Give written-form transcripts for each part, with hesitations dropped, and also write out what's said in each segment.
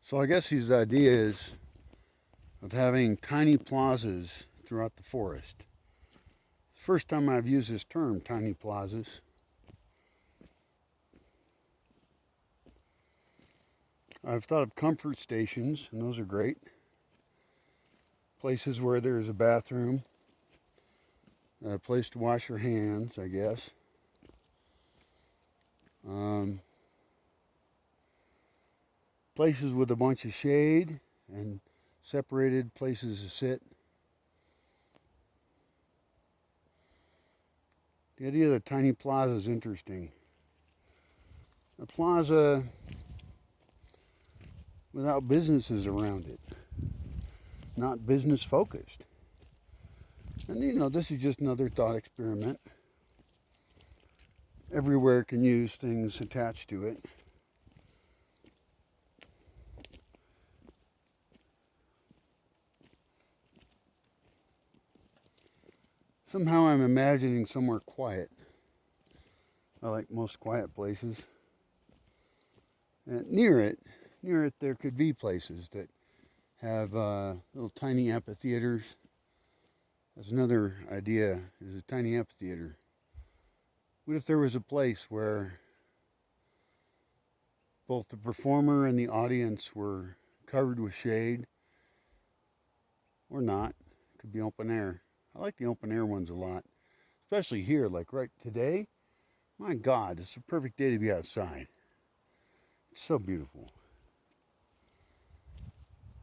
So I guess his idea is of having tiny plazas throughout the forest. First time I've used this term, tiny plazas. I've thought of comfort stations, and those are great. Places where there's a bathroom, a place to wash your hands, I guess. Um, Places with a bunch of shade and separated places to sit. The idea of the tiny plaza is interesting. A plaza without businesses around it, not business focused. And this is just another thought experiment. Everywhere can use things attached to it. Somehow I'm imagining somewhere quiet. I like most quiet places. And near it, there could be places that have little tiny amphitheaters. That's another idea, is a tiny amphitheater. What if there was a place where both the performer and the audience were covered with shade, or not? It could be open air. I like the open air ones a lot, especially here, like right today. My God, it's a perfect day to be outside. It's so beautiful.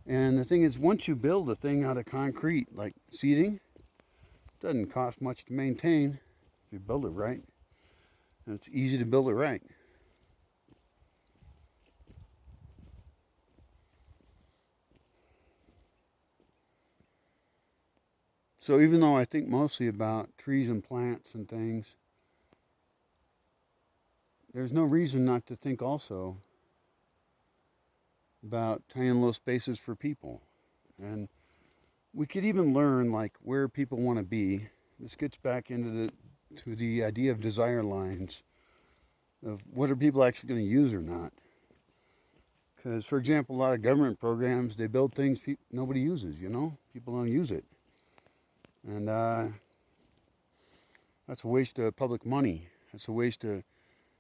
And the thing is, once you build a thing out of concrete, like seating, it doesn't cost much to maintain if you build it right. And it's easy to build it right. So even though I think mostly about trees and plants and things, there's no reason not to think also about tiny little spaces for people. And we could even learn like where people want to be. This gets back into the idea of desire lines of what are people actually going to use or not. Because, for example, a lot of government programs, they build things nobody uses, People don't use it. And that's a waste of public money. That's a waste of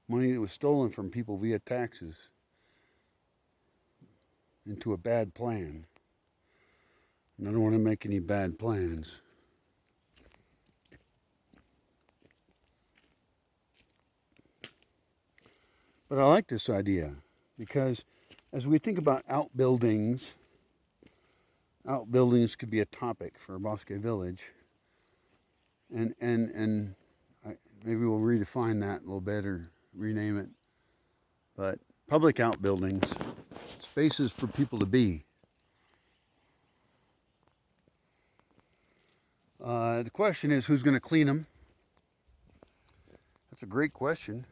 money that was stolen from people via taxes into a bad plan. And I don't want to make any bad plans. But I like this idea because as we think about outbuildings could be a topic for Bosque Village. And maybe we'll redefine that a little bit or rename it. But public outbuildings, spaces for people to be. The question is, who's going to clean them? That's a great question,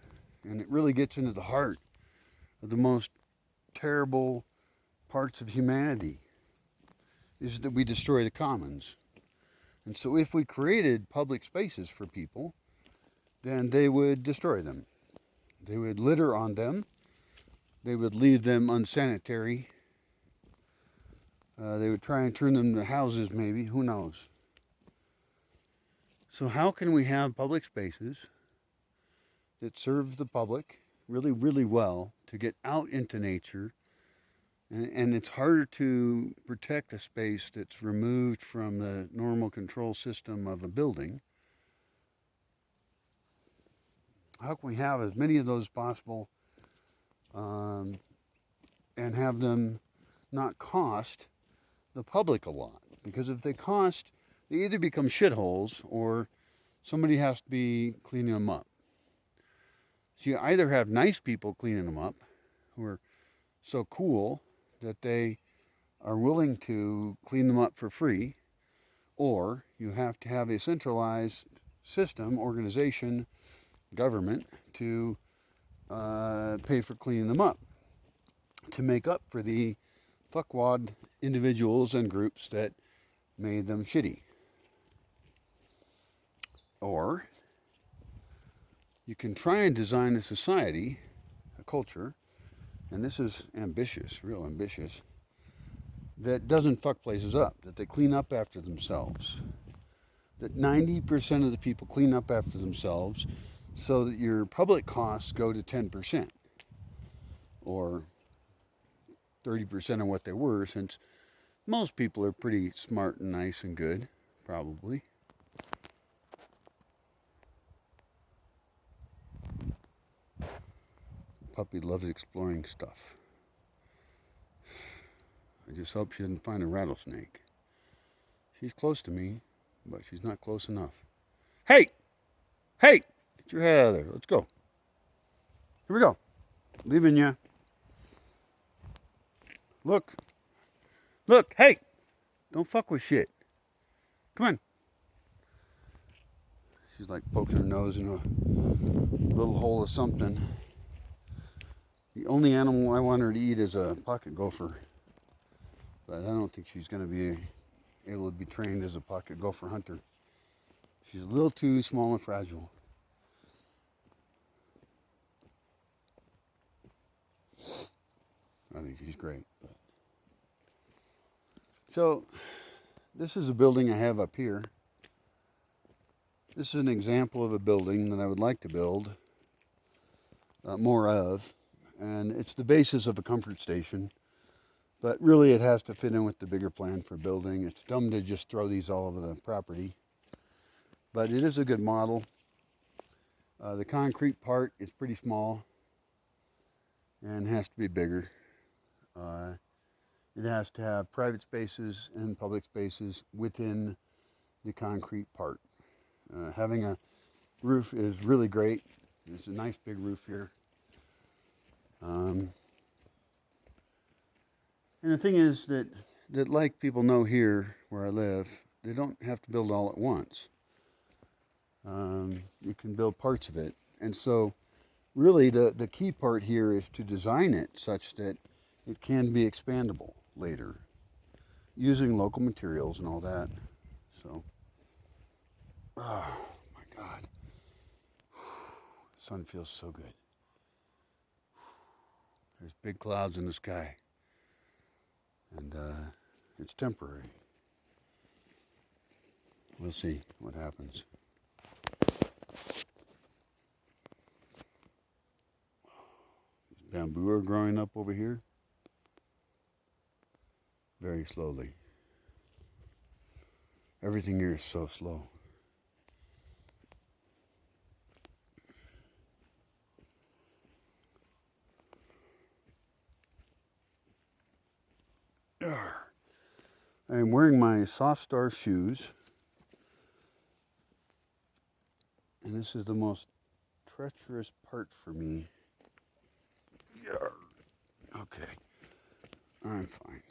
and it really gets into the heart of the most terrible parts of humanity, is that we destroy the commons. And so if we created public spaces for people, then they would destroy them. They would litter on them. They would leave them unsanitary. They would try and turn them into houses, maybe. Who knows? So how can we have public spaces that serve the public really, really well to get out into nature? And it's harder to protect a space that's removed from the normal control system of a building. How can we have as many of those as possible and have them not cost the public a lot? Because if they cost, they either become shitholes or somebody has to be cleaning them up. So you either have nice people cleaning them up who are so cool that they are willing to clean them up for free, or you have to have a centralized system, organization, government to pay for cleaning them up to make up for the fuckwad individuals and groups that made them shitty. Or you can try and design a society, a culture, and this is ambitious, real ambitious, that doesn't fuck places up, that they clean up after themselves. That 90% of the people clean up after themselves so that your public costs go to 10% or 30% of what they were, since most people are pretty smart and nice and good, probably. The puppy loves exploring stuff. I just hope she doesn't find a rattlesnake. She's close to me, but she's not close enough. Hey! Hey! Get your head out of there. Let's go. Here we go. Leaving ya. Look. Look. Hey! Don't fuck with shit. Come on. She's like poking her nose in a little hole of something. The only animal I want her to eat is a pocket gopher. But I don't think she's going to be able to be trained as a pocket gopher hunter. She's a little too small and fragile. I think she's great. So, this is a building I have up here. This is an example of a building that I would like to build more of. And it's the basis of a comfort station. But really it has to fit in with the bigger plan for building. It's dumb to just throw these all over the property. But it is a good model. The concrete part is pretty small and has to be bigger. It has to have private spaces and public spaces within the concrete part. Having a roof is really great. There's a nice big roof here. And the thing is that like people know here where I live, they don't have to build all at once. You can build parts of it. And so really the key part here is to design it such that it can be expandable later using local materials and all that. So, oh my God. The sun feels so good. There's big clouds in the sky. And it's temporary. We'll see what happens. Bamboo are growing up over here very slowly. Everything here is so slow. I'm wearing my Soft Star shoes, and this is the most treacherous part for me. Okay, I'm fine.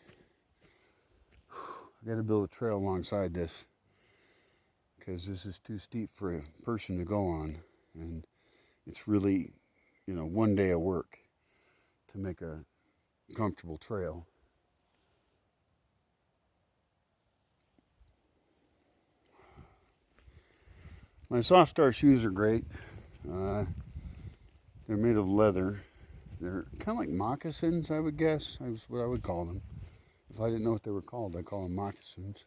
I got to build a trail alongside this because this is too steep for a person to go on, and it's really, one day of work to make a comfortable trail. My Soft Star shoes are great. They're made of leather. They're kind of like moccasins, I would guess. That's what I would call them. If I didn't know what they were called, I'd call them moccasins.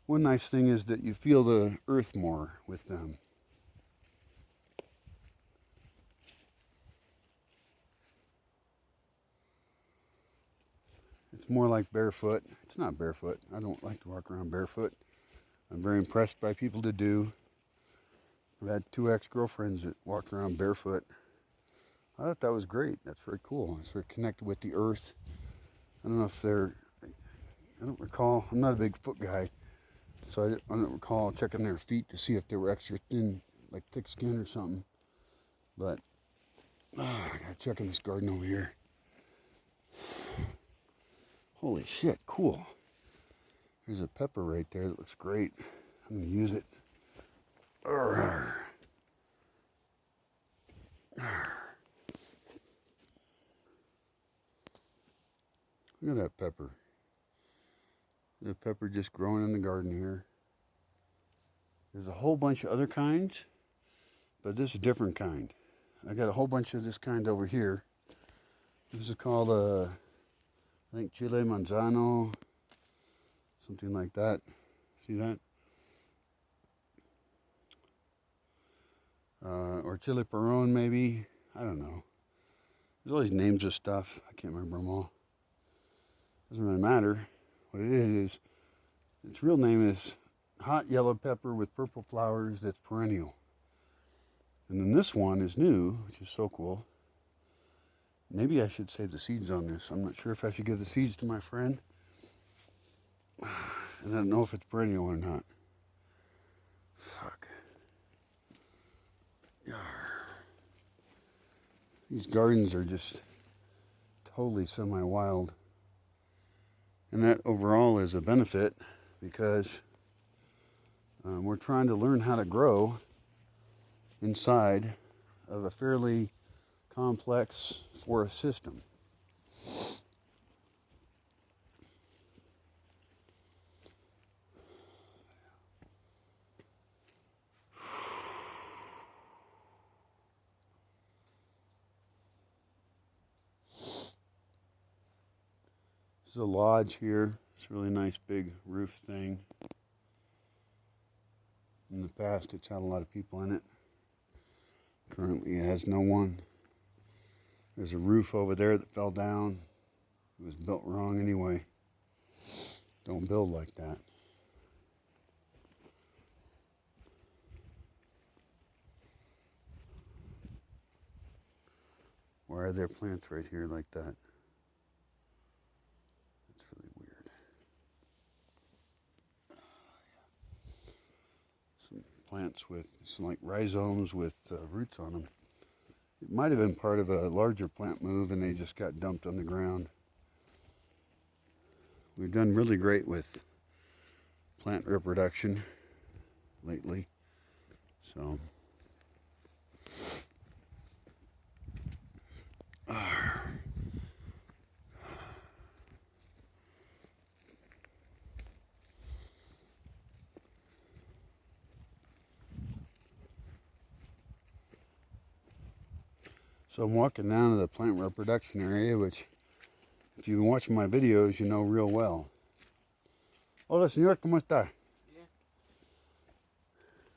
One nice thing is that you feel the earth more with them. It's more like barefoot. It's not barefoot. I don't like to walk around barefoot. I'm very impressed by people that do. I've had 2 ex-girlfriends that walked around barefoot. I thought that was great. That's very cool. It's very connected with the earth. I don't know if I don't recall. I'm not a big foot guy, so I don't recall checking their feet to see if they were extra thin, like thick skin or something. But I gotta check in this garden over here. Holy shit, cool. There's a pepper right there that looks great. I'm gonna use it. Look at that pepper. The pepper just growing in the garden here. There's a whole bunch of other kinds, but this is a different kind. I got a whole bunch of this kind over here. This is called, I think, Chile Manzano, something like that. See that? Or Chile Perón, maybe. I don't know. There's all these names of stuff. I can't remember them all. Doesn't really matter. What it is its real name is hot yellow pepper with purple flowers that's perennial. And then this one is new, which is so cool. Maybe I should save the seeds on this. I'm not sure if I should give the seeds to my friend. And I don't know if it's perennial or not. Fuck. These gardens are just totally semi-wild. And that overall is a benefit because we're trying to learn how to grow inside of a fairly complex forest system. This is a lodge here. It's a really nice big roof thing. In the past, it's had a lot of people in it. Currently, it has no one. There's a roof over there that fell down. It was built wrong anyway. Don't build like that. Why are there plants right here like that? It's really weird. Some plants with some like rhizomes with roots on them. It might have been part of a larger plant move and they just got dumped on the ground. We've done really great with plant reproduction lately. So So I'm walking down to the plant reproduction area, which if you've been watching my videos, you know real well. Hola, señor, ¿cómo está? Bien.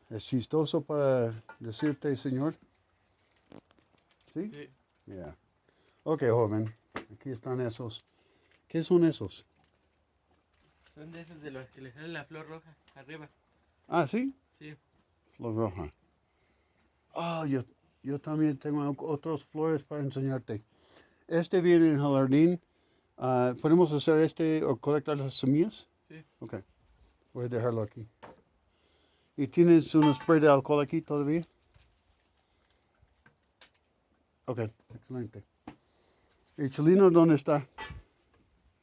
¿Es chistoso para decirte, señor? ¿Sí? Sí. Yeah. Ok, joven. Aquí están esos. ¿Qué son esos? Son de esos de los que le sale la flor roja arriba. Ah, ¿sí? Sí. Flor roja. Ah, yo también tengo otras flores para enseñarte. Este viene en el jardín. ¿Podemos hacer este o colectar las semillas? Sí. Ok. Voy a dejarlo aquí. ¿Y tienes un spray de alcohol aquí todavía? Ok, excelente. ¿Y Chelino dónde está?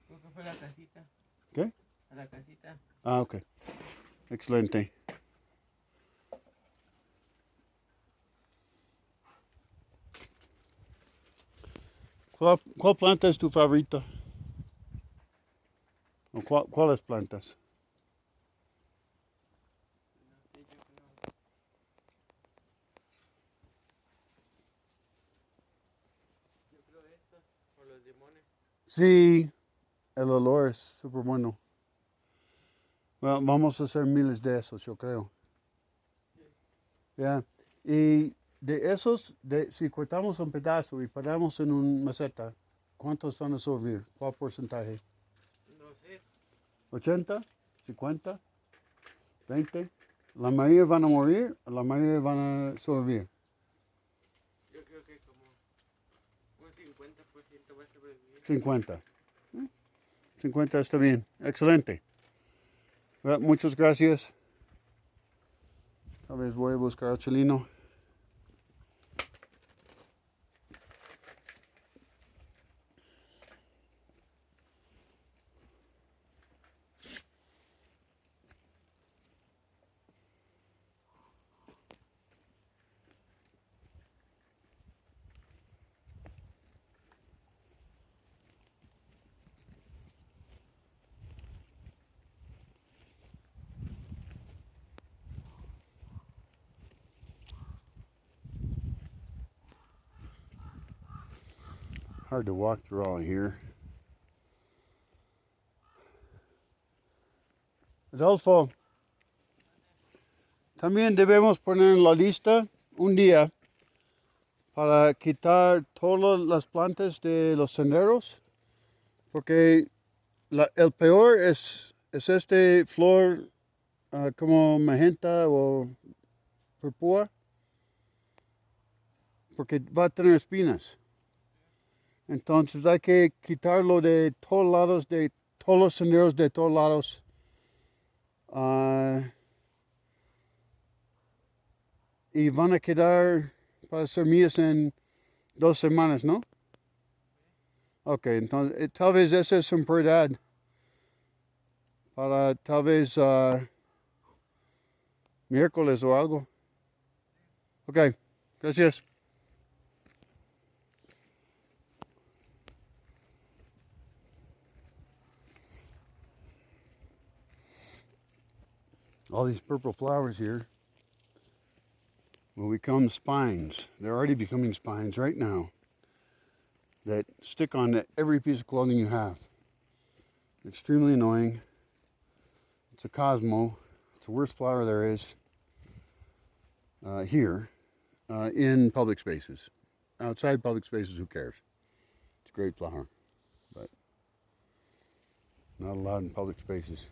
Creo que fue a la casita. ¿Qué? A la casita. Ah, ok. Excelente. ¿Cuál planta es tu favorita? ¿O cuáles plantas? No sé, yo creo. Yo creo estos o los limones. Sí, el olor es súper bueno. Bueno, vamos a hacer miles de esos, yo creo. Sí. Yeah. Y de esos, si cortamos un pedazo y paramos en una maceta, ¿cuántos van a sobrevivir? ¿Cuál porcentaje? No sé. ¿80? ¿50? ¿20? La mayoría van a morir, la mayoría van a sobrevivir. Yo creo que como un 50% va a sobrevivir. 50. 50 está bien. Excelente. Well, muchas gracias. Tal vez voy a buscar a Chelino. hard to walk through all here. Adolfo, también debemos poner en la lista un día para quitar todas las plantas de los senderos, porque el peor es este flor como magenta o purpúa, porque va a tener espinas. Entonces hay que quitarlo de todos lados, de todos los senderos, de todos lados. Y van a quedar para semillas en 2 semanas, ¿no? Ok, entonces tal vez esa es una prioridad para tal vez miércoles o algo. Ok, gracias. All these purple flowers here will become spines. They're already becoming spines right now that stick on every piece of clothing you have. Extremely annoying. It's a Cosmo. It's the worst flower there is here in public spaces. Outside public spaces, who cares? It's a great flower, but not allowed in public spaces.